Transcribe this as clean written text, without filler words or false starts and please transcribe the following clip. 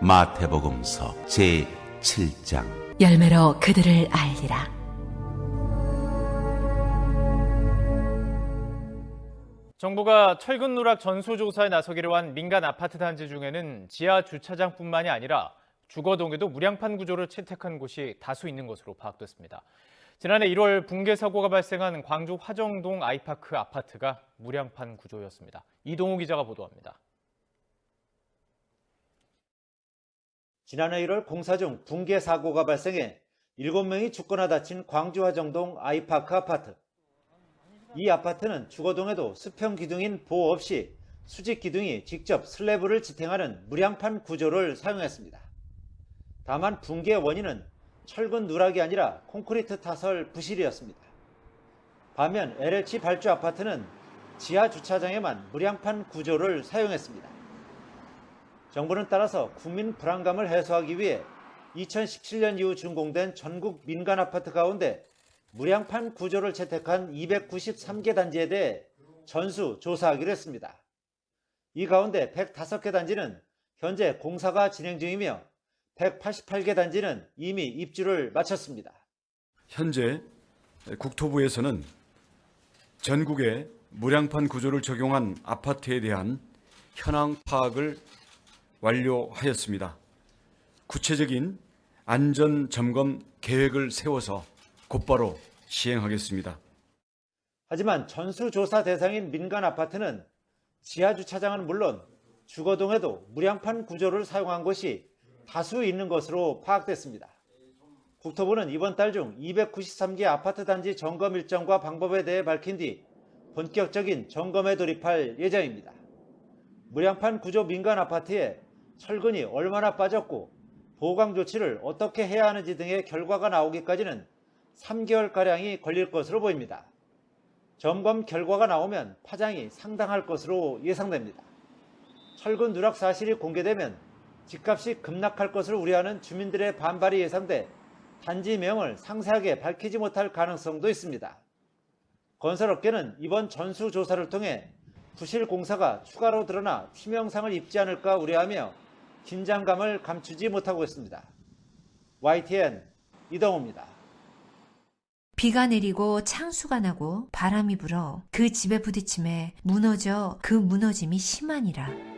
마태복음서 제7장. 열매로 그들을 알리라. 정부가 철근 누락 전수조사에 나서기로 한 민간 아파트 단지 중에는 지하 주차장뿐만이 아니라 주거동에도 무량판 구조를 채택한 곳이 다수 있는 것으로 파악됐습니다. 지난해 1월 붕괴 사고가 발생한 광주 화정동 아이파크 아파트가 무량판 구조였습니다. 이동우 기자가 보도합니다. 지난해 1월 공사 중 붕괴 사고가 발생해 7명이 죽거나 다친 광주 화정동 아이파크 아파트. 이 아파트는 주거동에도 수평 기둥인 보호 없이 수직 기둥이 직접 슬래브를 지탱하는 무량판 구조를 사용했습니다. 다만 붕괴 원인은 철근 누락이 아니라 콘크리트 타설 부실이었습니다. 반면 LH 발주 아파트는 지하 주차장에만 무량판 구조를 사용했습니다. 정부는 따라서 국민 불안감을 해소하기 위해 2017년 이후 준공된 전국 민간 아파트 가운데 무량판 구조를 채택한 293개 단지에 대해 전수 조사하기로 했습니다. 이 가운데 105개 단지는 현재 공사가 진행 중이며 188개 단지는 이미 입주를 마쳤습니다. 현재 국토부에서는 전국에 무량판 구조를 적용한 아파트에 대한 현황 파악을 완료하였습니다. 구체적인 안전 점검 계획을 세워서 곧바로 시행하겠습니다. 하지만 전수조사 대상인 민간 아파트는 지하 주차장은 물론 주거동에도 무량판 구조를 사용한 곳이 다수 있는 것으로 파악됐습니다. 국토부는 이번 달 중 293개 아파트 단지 점검 일정과 방법에 대해 밝힌 뒤 본격적인 점검에 돌입할 예정입니다. 무량판 구조 민간 아파트에 철근이 얼마나 빠졌고 보강 조치를 어떻게 해야 하는지 등의 결과가 나오기까지는 3개월가량이 걸릴 것으로 보입니다. 점검 결과가 나오면 파장이 상당할 것으로 예상됩니다. 철근 누락 사실이 공개되면 집값이 급락할 것을 우려하는 주민들의 반발이 예상돼 단지명을 상세하게 밝히지 못할 가능성도 있습니다. 건설업계는 이번 전수조사를 통해 부실 공사가 추가로 드러나 치명상을 입지 않을까 우려하며 긴장감을 감추지 못하고 있습니다. YTN 이동우입니다. 비가 내리고 창수가 나고 바람이 불어 그 집에 부딪힘에 무너져 그 무너짐이 심하니라.